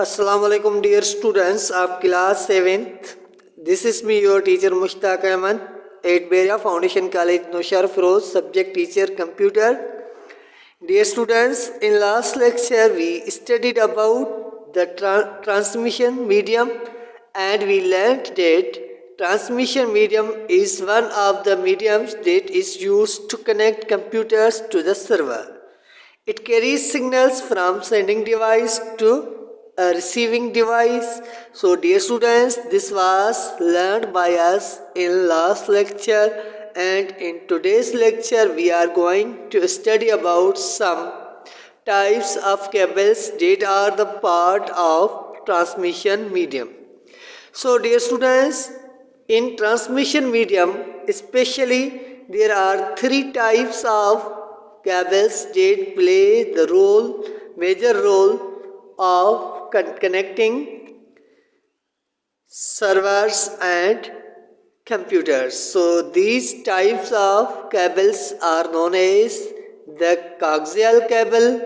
Assalamu alaikum dear students of class 7th. This is me your teacher Mushtaq Ahmed at Beria Foundation College Noshar Feroz, subject teacher computer. Dear students, in last lecture we studied about the transmission medium and we learned that transmission medium is one of the mediums that is used to connect computers to the server. It carries signals from sending device to a receiving device. So dear students, this was learned by us in last lecture, and in today's lecture we are going to study about some types of cables that are the part of transmission medium. So dear students, in transmission medium especially there are three types of cables that play the major role of connecting servers and computers. So these types of cables are known as the coaxial cable,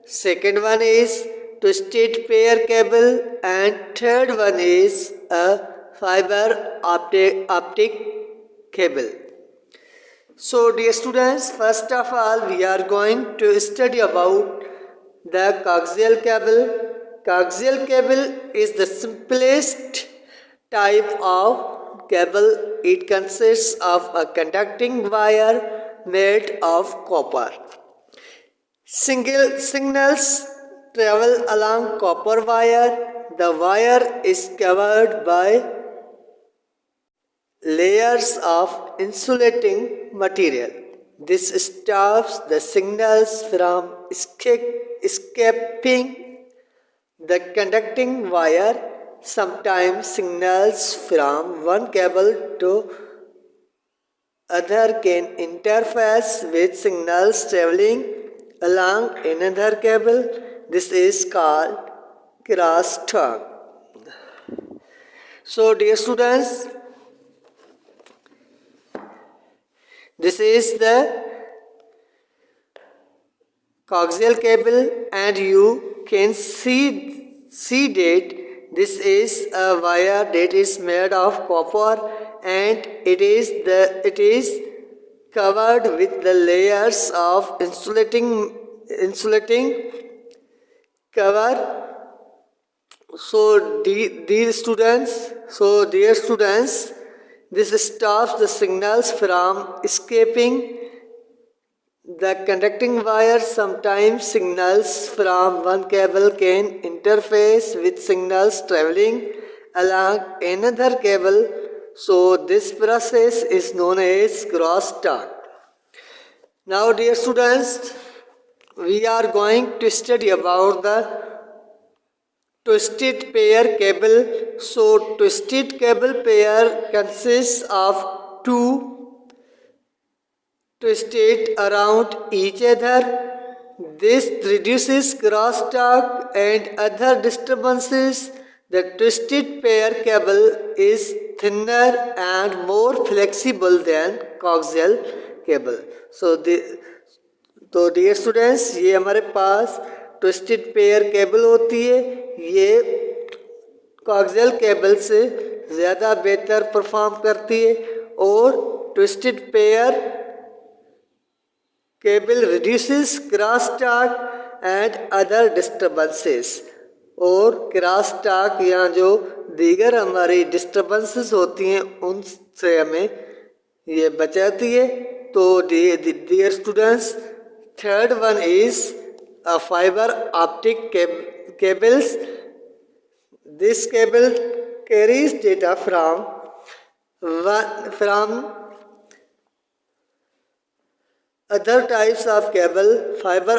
second one is twisted pair cable, and third one is a fiber optic cable. So dear students, first of all we are going to study about the coaxial cable. Coaxial cable is the simplest type of cable. It consists of a conducting wire made of copper. Signals travel along copper wire. The wire is covered by layers of insulating material. This stops the signals from escaping the conducting wire. Sometimes signals from one cable to other can interface with signals traveling along another cable. This is called crosstalk. So dear students, this is the coaxial cable, and you can see that this is a wire that is made of copper, and it is covered with the layers of insulating cover. So dear students, this stops the signals from escaping the conducting wire. Sometimes signals from one cable can interface with signals traveling along another cable. So this process is known as crosstalk. Now dear students, we are going to study about the twisted pair cable. So twisted cable pair consists of two twisted around each other. This reduces crosstalk and other disturbances. The twisted pair cable is thinner and more flexible than coaxial cable. तो dear students, ये हमारे पास twisted pair cable होती है. ये coaxial cable से ज़्यादा बेहतर perform करती है, और twisted pair cable reduces crosstalk and other disturbances. और क्रॉसटॉक या जो दीगर हमारी डिस्टर्बेंसेस होती हैं उनसे हमें ये बचाती है. तो dear students, third one is a fiber optic cables. This cable carries data from other types of cable. Fiber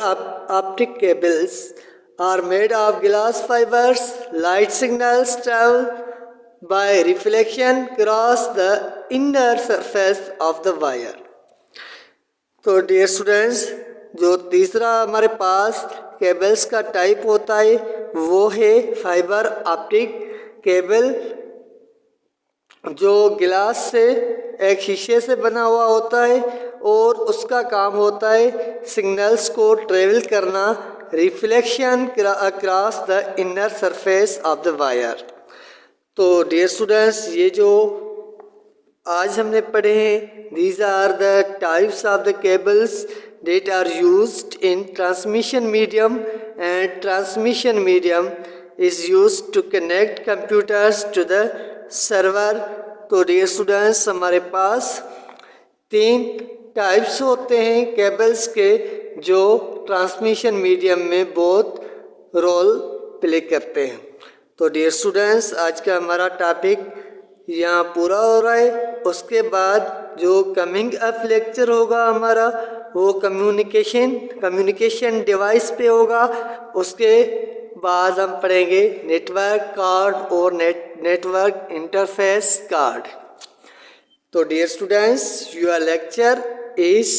optic cables are made of glass fibers. Light signals travel by reflection across the inner surface of the wire. तो dear students, जो तीसरा हमारे पास cables का type होता है वो है fibre optic cable, जो गिलास से एक शीशे से बना हुआ होता है, और उसका काम होता है सिग्नल्स को ट्रेवल करना reflection across the inner surface of the wire. तो डियर स्टूडेंट्स, ये जो आज हमने पढ़े हैं, these are the types of the cables that are used in transmission medium, and transmission medium is used to connect computers to the server. तो dear students, हमारे पास 3 types होते हैं केबल्स के जो ट्रांसमिशन मीडियम में बहुत रोल प्ले करते हैं. तो डियर स्टूडेंट्स, आज का हमारा टॉपिक यहाँ पूरा हो रहा है. उसके बाद जो कमिंग अप लेक्चर होगा हमारा वो कम्युनिकेशन डिवाइस पे होगा. उसके बाद हम पढ़ेंगे नेटवर्क कार्ड और नेटवर्क इंटरफेस कार्ड. तो dear students, your lecture is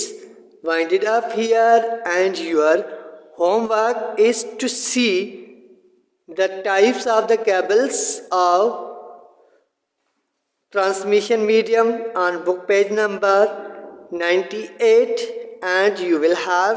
winded up here, and your homework is to see the types of the cables of transmission medium on book page number 98, and you will have